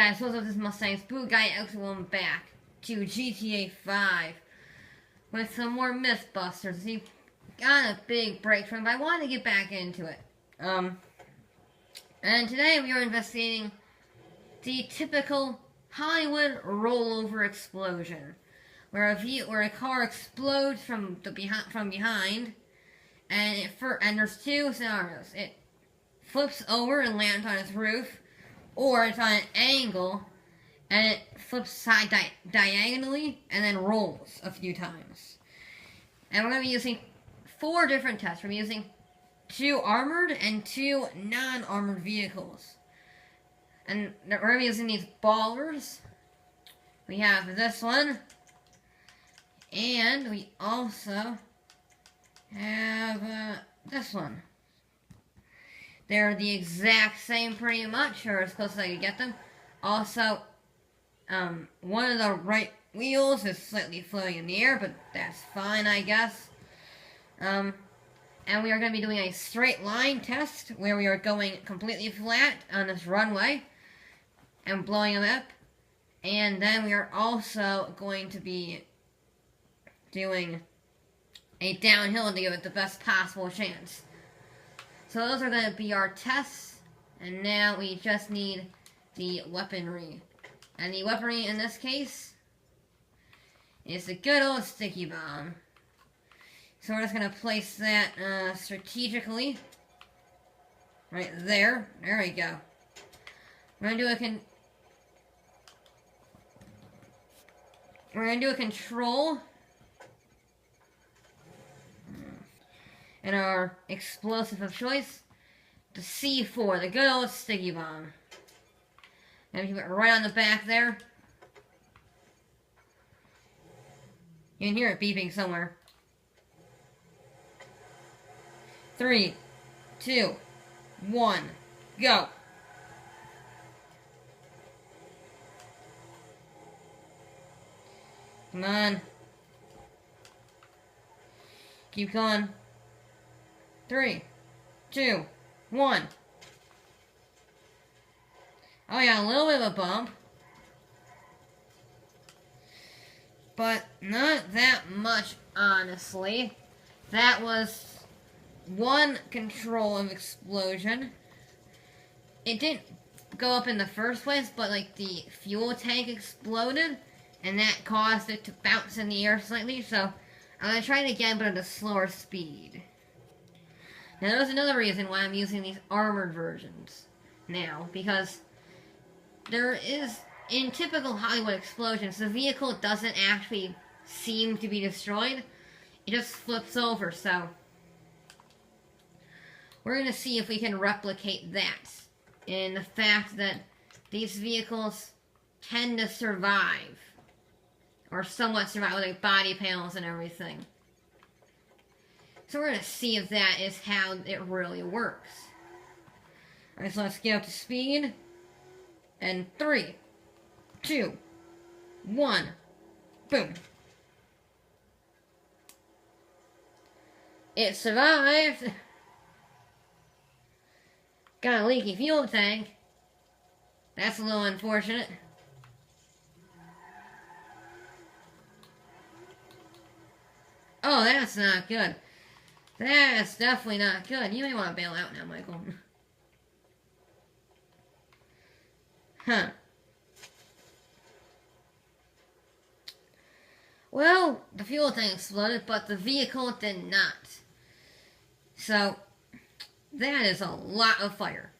guys, what's up? This is Mustang's Boot Guy X1 back to GTA 5 with some more Mythbusters. We got a big break from it, but I wanted to get back into it. And today we are investigating the typical Hollywood rollover explosion, where a car explodes from behind, and there's two scenarios. It flips over and lands on its roof, or it's on an angle and it flips diagonally and then rolls a few times. And we're going to be using 4 different tests. We're using 2 armored and 2 non-armored vehicles. And we're going to be using these ballers. We have this one. And we also have this one. They're the exact same pretty much, or as close as I can get them. Also, one of the right wheels is slightly floating in the air, but that's fine, I guess. And we are going to be doing a straight line test, where we are going completely flat on this runway and blowing them up. And then we are also going to be doing a downhill to give it the best possible chance. So those are going to be our tests, and now we just need the weaponry. And the weaponry in this case is the good old sticky bomb. So we're just going to place that strategically right there. There we go. We're going to do a control. And our explosive of choice, the C4, the good old sticky bomb. And keep it right on the back there. You can hear it beeping somewhere. 3, 2, 1, go. Come on. Keep going. 3, 2, 1. Oh yeah, a little bit of a bump. But not that much, honestly. That was one control of explosion. It didn't go up in the first place, but like the fuel tank exploded, and that caused it to bounce in the air slightly, so I'm going to try it again, but at a slower speed. Now, there's another reason why I'm using these armored versions now, because there is, in typical Hollywood explosions, the vehicle doesn't actually seem to be destroyed. It just flips over, so we're going to see if we can replicate that in the fact that these vehicles tend to survive, or somewhat survive, with like body panels and everything. So we're going to see if that is how it really works. Alright, so let's get up to speed. And 3, 2, 1, boom. It survived. Got a leaky fuel tank. That's a little unfortunate. Oh, that's not good. That's definitely not good. You may want to bail out now, Michael. Huh. Well, the fuel tank exploded, but the vehicle did not. So, that is a lot of fire.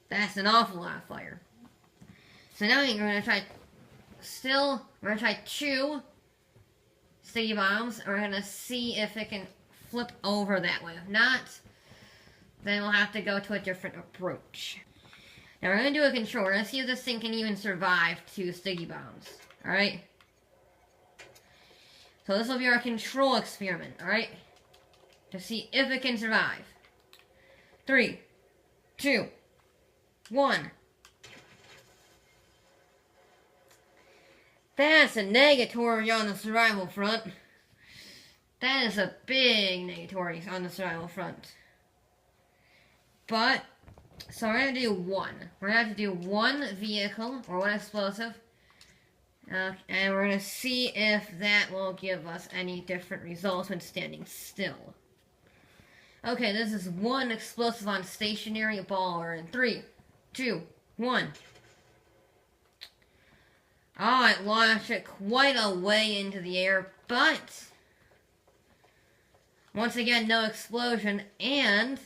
That's an awful lot of fire. So now we're going to try... we're going to try 2 sticky bombs, and we're going to see if it can flip over that way. If not, then we'll have to go to a different approach. Now we're going to do a control. We're going to see if this thing can even survive 2 sticky bombs. Alright? So this will be our control experiment, alright? To see if it can survive. 3, 2, 1. That's a negatory on the survival front. That is a big negatory on the survival front. But So we're going to do one. We're going to have to do one vehicle, or one explosive. And we're going to see if that will give us any different results when standing still. Okay, this is one explosive on stationary baller in 3, 2, 1. Oh, it launched it quite a way into the air, but once again, no explosion, and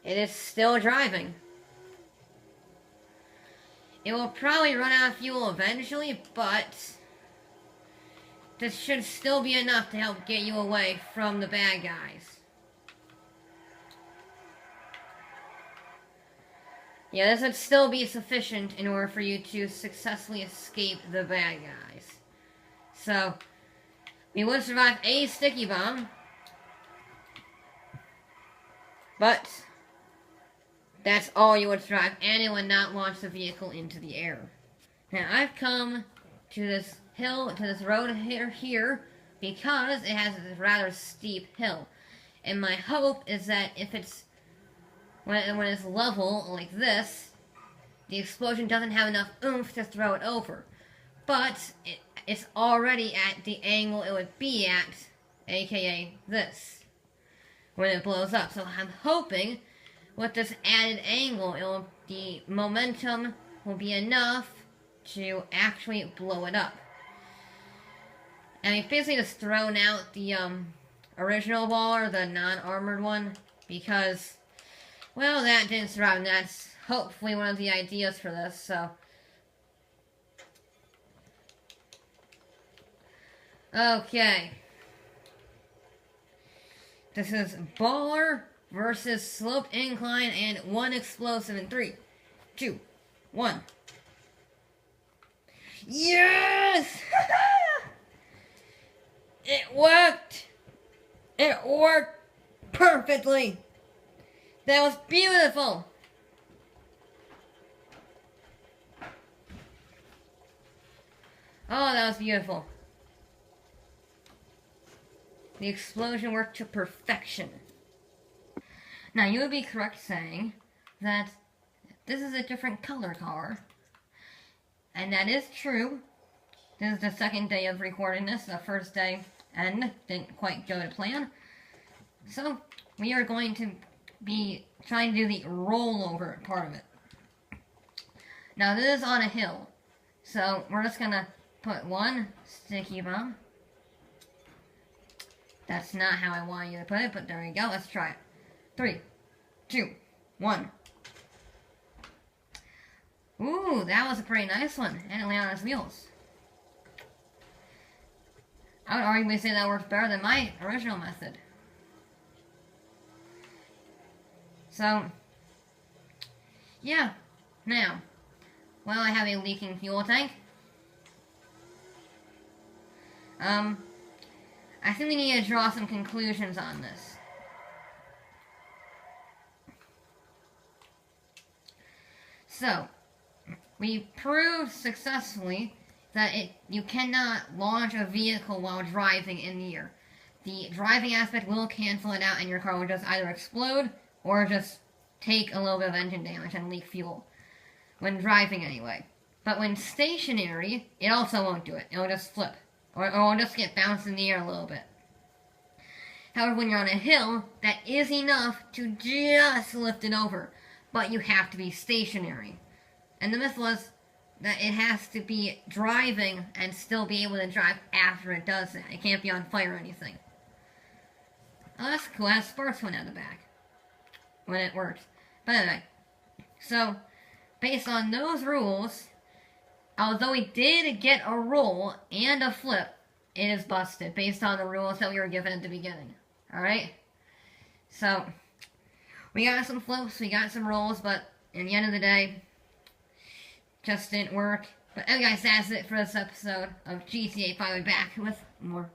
it is still driving. It will probably run out of fuel eventually, but this should still be enough to help get you away from the bad guys. Yeah, this would still be sufficient in order for you to successfully escape the bad guys. So, we would survive a sticky bomb, but that's all you would survive, and it would not launch the vehicle into the air. Now, I've come to this hill, to this road here, because it has a rather steep hill. And my hope is that if it's when it's level like this, the explosion doesn't have enough oomph to throw it over. But it's already at the angle it would be at, aka this, when it blows up. So I'm hoping with this added angle, the momentum will be enough to actually blow it up. And we've basically just thrown out the original baller, the non-armored one, because, well, that didn't survive, and that's hopefully one of the ideas for this, so. Okay. This is baller versus slope incline and one explosive in 3, 2, 1. Yes! It worked! It worked perfectly! That was beautiful! Oh, that was beautiful. The explosion worked to perfection. Now, you would be correct saying that this is a different color car. And that is true. This is the second day of recording this. The first day and didn't quite go to plan. So, we are going to be trying to do the rollover part of it. Now, this is on a hill. So, we're just going to put one sticky bomb. That's not how I want you to put it, but there we go. Let's try it. 3, 2, 1. Ooh, that was a pretty nice one. And it landed on its wheels. I would arguably say that works better than my original method. So, yeah. Now, well, I have a leaking fuel tank. I think we need to draw some conclusions on this. So, we proved successfully that you cannot launch a vehicle while driving in the air. The driving aspect will cancel it out and your car will just either explode or just take a little bit of engine damage and leak fuel. When driving anyway. But when stationary, it also won't do it. It'll just flip. Or it'll just get bounced in the air a little bit. However, when you're on a hill, that is enough to just lift it over. But you have to be stationary. And the myth was that it has to be driving and still be able to drive after it does that. It can't be on fire or anything. Oh, that's cool. It has sparks coming out the back when it works. But anyway, so based on those rules, although we did get a roll and a flip, it is busted based on the rules that we were given at the beginning. Alright? So, we got some flips, we got some rolls, but in the end of the day, just didn't work. But anyway guys, that's it for this episode of GTA 5. We'll be back with more